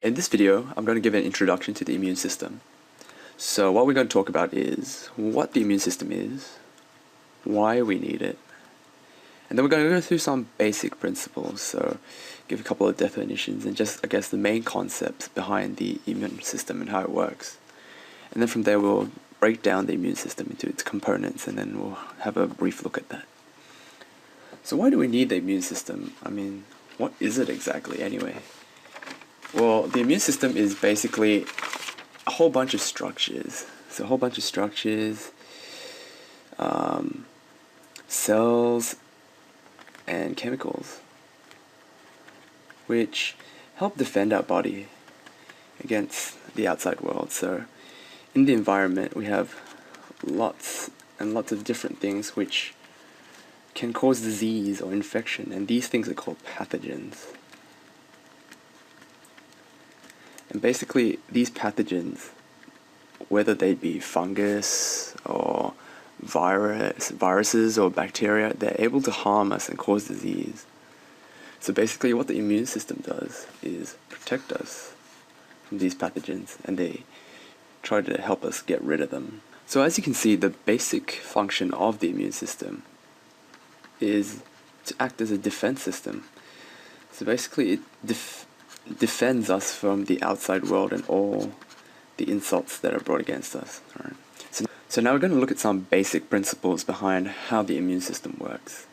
In this video, I'm going to give an introduction to the immune system. So what we're going to talk about is what the immune system is, why we need it, and then we're going to go through some basic principles, so give a couple of definitions and just, I guess, the main concepts behind the immune system and how it works. And then from there we'll break down the immune system into its components and then we'll have a brief look at that. So why do we need the immune system? I mean, what is it exactly anyway? Well, the immune system is basically a whole bunch of structures. So a whole bunch of structures, cells, and chemicals, which help defend our body against the outside world. So in the environment, we have lots and lots of different things which can cause disease or infection, and these things are called pathogens. And basically, these pathogens, whether they be fungus or viruses or bacteria, they're able to harm us and cause disease. So basically, what the immune system does is protect us from these pathogens, and they try to help us get rid of them. So as you can see, the basic function of the immune system is to act as a defense system. So basically, it defends us from the outside world and all the insults that are brought against us. All right. So now we're going to look at some basic principles behind how the immune system works.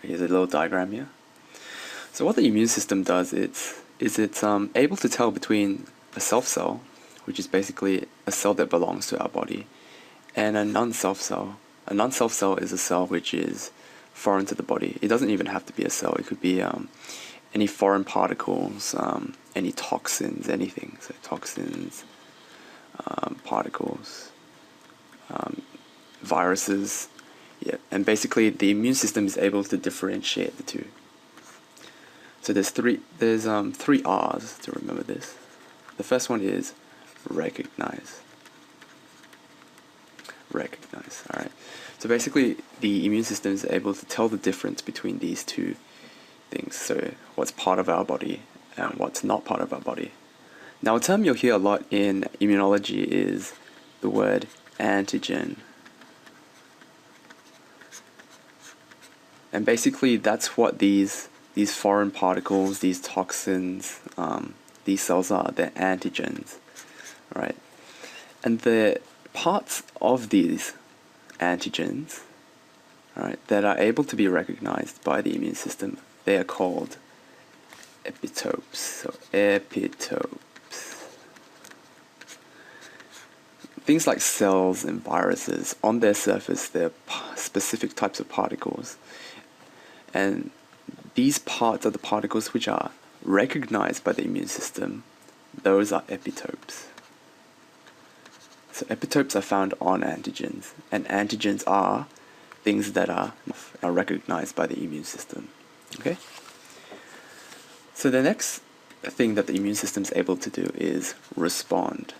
Here's a little diagram here. So what the immune system does is it's able to tell between a self cell, which is basically a cell that belongs to our body, and a non-self cell. A non-self cell is a cell which is foreign to the body. It doesn't even have to be a cell. It could be any foreign particles, any toxins, anything. So toxins, particles, viruses, yeah. And basically, the immune system is able to differentiate the two. So there's three R's to remember this. The first one is recognize. Recognize. All right. So basically, the immune system is able to tell the difference between these two things. So what's part of our body and what's not part of our body. Now, a term you'll hear a lot in immunology is the word antigen. And basically, that's what these foreign particles, these toxins, these cells are. They're antigens, right? And the parts of these antigens, right, that are able to be recognized by the immune system, they are called epitopes. So epitopes. Things like cells and viruses, on their surface, they're specific types of particles. And these parts are the particles which are recognized by the immune system. Those are epitopes. So epitopes are found on antigens, and antigens are things that are recognized by the immune system. Okay? So the next thing that the immune system is able to do is respond.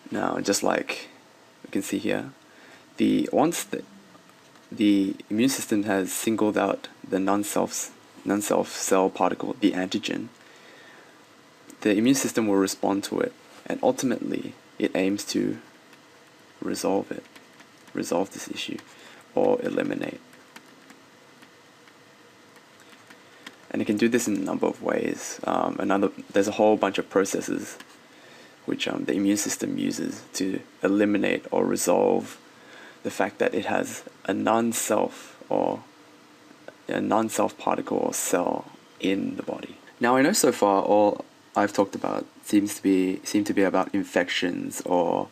Now, just like we can see here, once the immune system has singled out the non-self cell particle, the antigen, the immune system will respond to it, and ultimately it aims to resolve this issue, or eliminate. And it can do this in a number of ways. There's a whole bunch of processes which the immune system uses to eliminate or resolve the fact that it has a non-self particle or cell in the body. Now, I know so far all I've talked about seem to be about infections or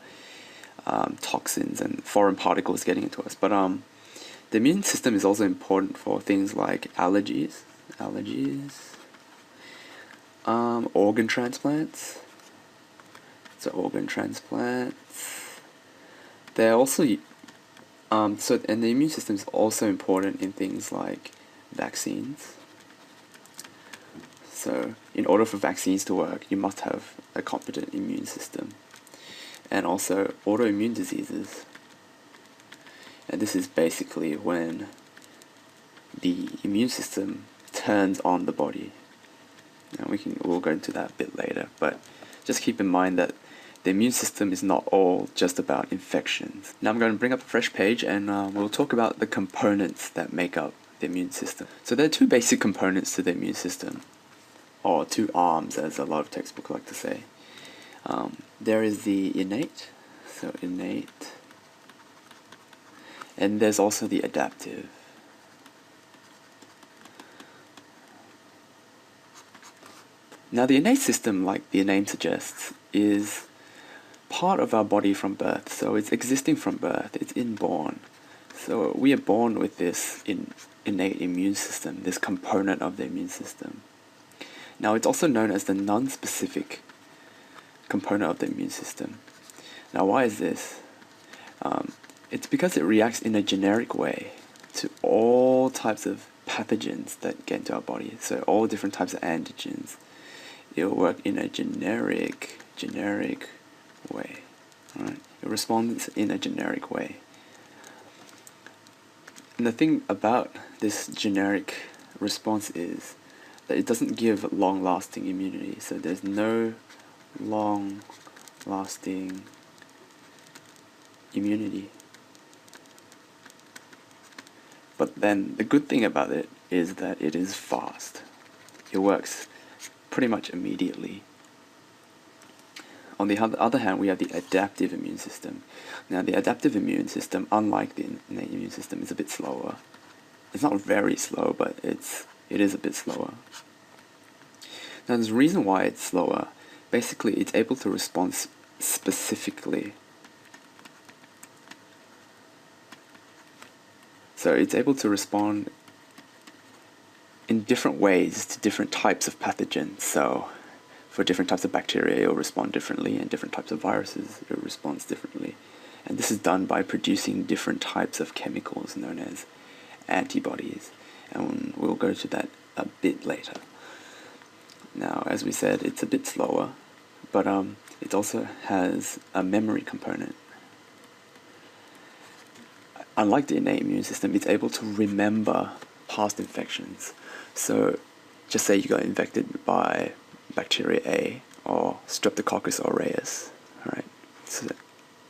toxins and foreign particles getting into us. But the immune system is also important for things like allergies, organ transplants. So organ transplants. They're also and the immune system is also important in things like vaccines. So in order for vaccines to work, you must have a competent immune system. And also autoimmune diseases. And this is basically when the immune system turns on the body. Now we'll go into that a bit later, but just keep in mind that the immune system is not all just about infections. Now I'm going to bring up a fresh page and we'll talk about the components that make up the immune system. So there are two basic components to the immune system, or two arms, as a lot of textbooks like to say. There is the innate, so innate, and there's also the adaptive. Now the innate system, like the name suggests, is part of our body from birth, so it's existing from birth, it's inborn. So we are born with this innate immune system, this component of the immune system. Now it's also known as the non-specific component of the immune system. Now why is this? It's because it reacts in a generic way to all types of pathogens that get into our body, so all different types of antigens. It will work in a generic way. Right? It responds in a generic way. And the thing about this generic response is that it doesn't give long-lasting immunity. So there's no long-lasting immunity. But then the good thing about it is that it is fast. It works pretty much immediately. On the other hand, we have the adaptive immune system. Now, the adaptive immune system, unlike the innate immune system, is a bit slower. It's not very slow, but it is a bit slower. Now, there's a reason why it's slower. Basically, it's able to respond specifically. So it's able to respond in different ways to different types of pathogens. So for different types of bacteria, it will respond differently, and different types of viruses, it responds differently. And this is done by producing different types of chemicals known as antibodies. And we'll go to that a bit later. Now, as we said, it's a bit slower, but it also has a memory component. Unlike the innate immune system, it's able to remember past infections. So just say you got infected by bacteria A or Streptococcus aureus, right? So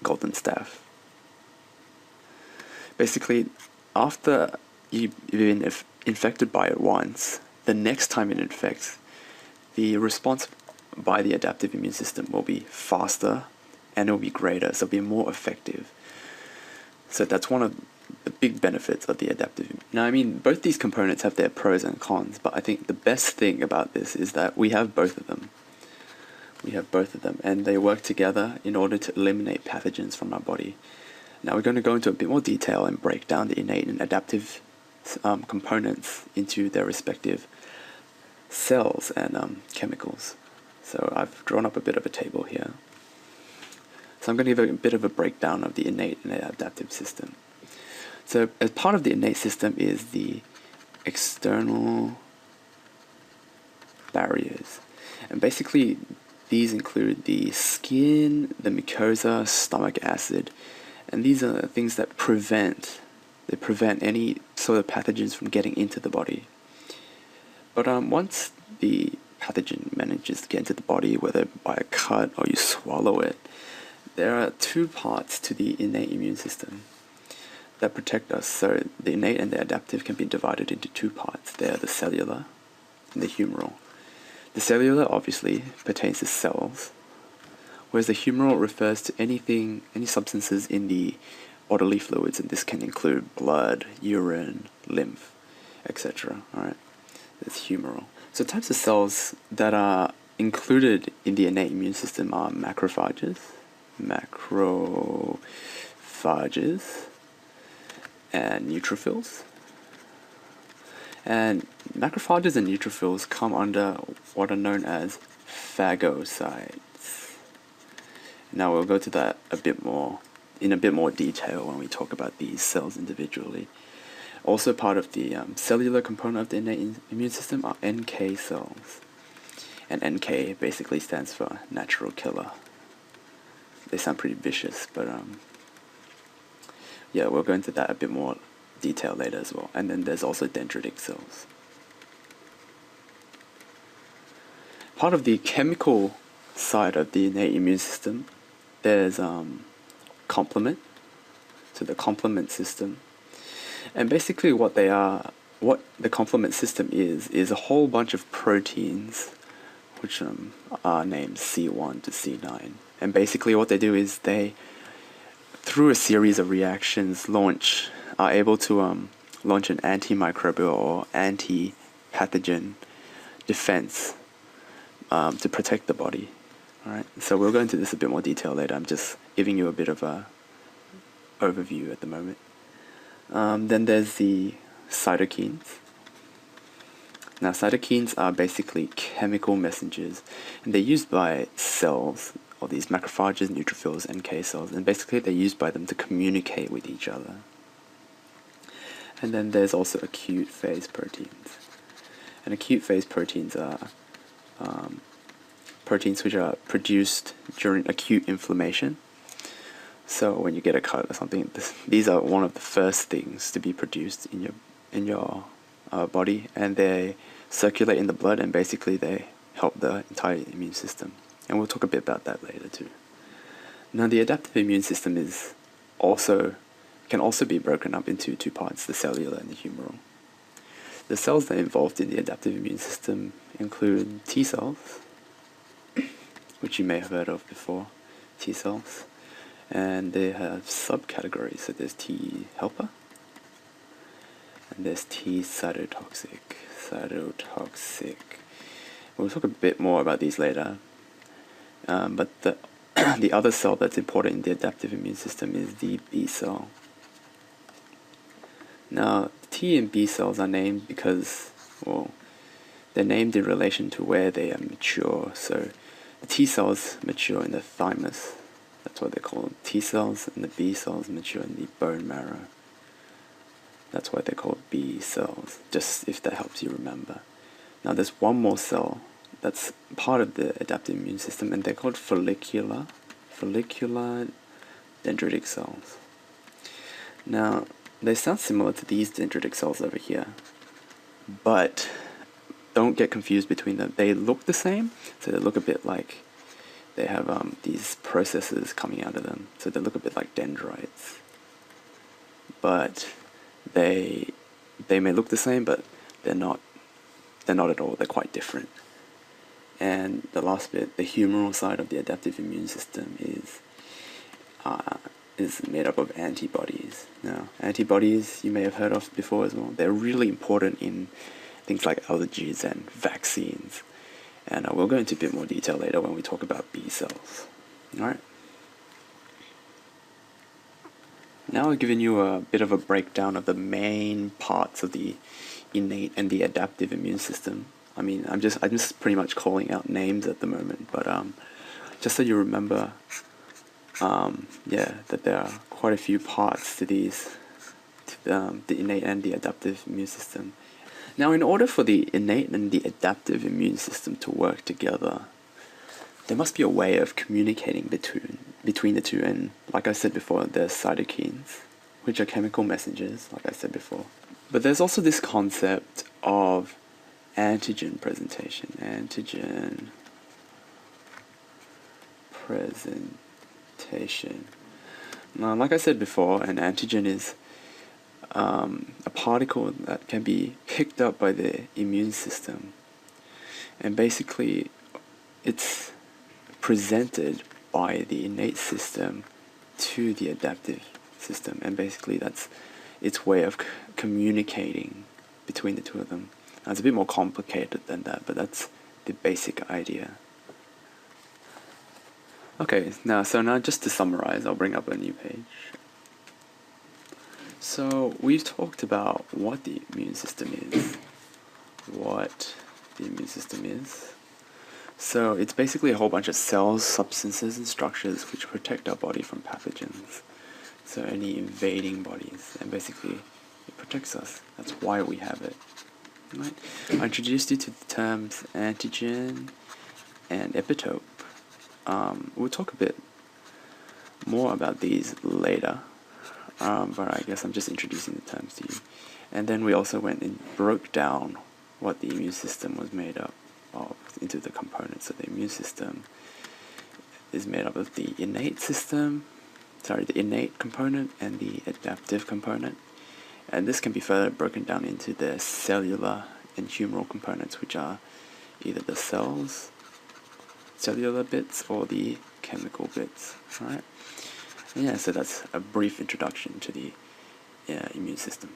golden staph. Basically, after you've been infected by it once, the next time it infects, the response by the adaptive immune system will be faster and it will be greater, so it'll be more effective. So that's one of the big benefits of the adaptive. Now, I mean, both these components have their pros and cons, but I think the best thing about this is that we have both of them. And they work together in order to eliminate pathogens from our body. Now, we're going to go into a bit more detail and break down the innate and adaptive components into their respective cells and chemicals. So I've drawn up a bit of a table here. So I'm going to give a bit of a breakdown of the innate and adaptive system. So as part of the innate system is the external barriers. And basically these include the skin, the mucosa, stomach acid, and these are things that prevent any sort of pathogens from getting into the body. But once the pathogen manages to get into the body, whether by a cut or you swallow it, there are two parts to the innate immune system that protect us. So the innate and the adaptive can be divided into two parts. They are the cellular and the humoral. The cellular obviously pertains to cells, whereas the humoral refers to any substances in the bodily fluids, and this can include blood, urine, lymph, etc. Alright, that's humoral. So types of cells that are included in the innate immune system are macrophages, and neutrophils. And macrophages and neutrophils come under what are known as phagocytes. Now we'll go to that in a bit more detail when we talk about these cells individually. Also part of the cellular component of the innate immune system are NK cells. And NK basically stands for natural killer. They sound pretty vicious, but yeah, we'll go into that a bit more detail later as well. And then there's also dendritic cells. Part of the chemical side of the innate immune system, there's complement. So the complement system. And basically what the complement system is a whole bunch of proteins which are named C1 to C9. And basically what they do is they, through a series of reactions, are able to launch an antimicrobial or anti-pathogen defense to protect the body. Alright, so we'll go into this a bit more detail later. I'm just giving you a bit of a overview at the moment. Then there's the cytokines. Now, cytokines are basically chemical messengers, and they're used by cells, or these macrophages, neutrophils, NK cells, and basically they're used by them to communicate with each other. And then there's also acute phase proteins. And acute phase proteins are proteins which are produced during acute inflammation. So when you get a cut or something, these are one of the first things to be produced in your body, and they circulate in the blood, and basically they help the entire immune system. And we'll talk a bit about that later too. Now, the adaptive immune system can also be broken up into two parts, the cellular and the humoral. The cells that are involved in the adaptive immune system include T cells, which you may have heard of before, T cells. And they have subcategories, so there's T helper, and there's T cytotoxic. We'll talk a bit more about these later. But the other cell that's important in the adaptive immune system is the B cell. Now, T and B cells are named because, well, they're named in relation to where they are mature. So the T cells mature in the thymus. That's what they call them, T cells, and the B cells mature in the bone marrow. That's why they're called B cells, just if that helps you remember. Now there's one more cell that's part of the adaptive immune system, and they're called follicular dendritic cells. Now, they sound similar to these dendritic cells over here, but don't get confused between them. They look the same, so they look a bit like they have these processes coming out of them, so they look a bit like dendrites. But they may look the same, but they're not at all. They're quite different. And the last bit, the humoral side of the adaptive immune system is made up of antibodies. Now, antibodies you may have heard of before as well. They're really important in things like allergies and vaccines. And we'll go into a bit more detail later when we talk about B cells. Alright. Now I've given you a bit of a breakdown of the main parts of the innate and the adaptive immune system. I mean, I'm just pretty much calling out names at the moment, but just so you remember, that there are quite a few parts to these, the innate and the adaptive immune system. Now, in order for the innate and the adaptive immune system to work together, there must be a way of communicating between the two. And like I said before, there's cytokines, which are chemical messengers, like I said before. But there's also this concept of antigen presentation. Now, like I said before, an antigen is a particle that can be picked up by the immune system, and basically it's presented by the innate system to the adaptive system, and basically that's its way of communicating between the two of them. Now, it's a bit more complicated than that, but that's the basic idea. Okay, now just to summarize, I'll bring up a new page. So we've talked about what the immune system is. So it's basically a whole bunch of cells, substances, and structures which protect our body from pathogens. So any invading bodies, and basically it protects us. That's why we have it. Right? I introduced you to the terms antigen and epitope. We'll talk a bit more about these later. but I guess I'm just introducing the terms to you. And then we also went and broke down what the immune system was made up of into the components. So the immune system is made up of the innate component and the adaptive component. And this can be further broken down into the cellular and humoral components, which are either the cellular bits, or the chemical bits, right? And yeah, so that's a brief introduction to the immune system.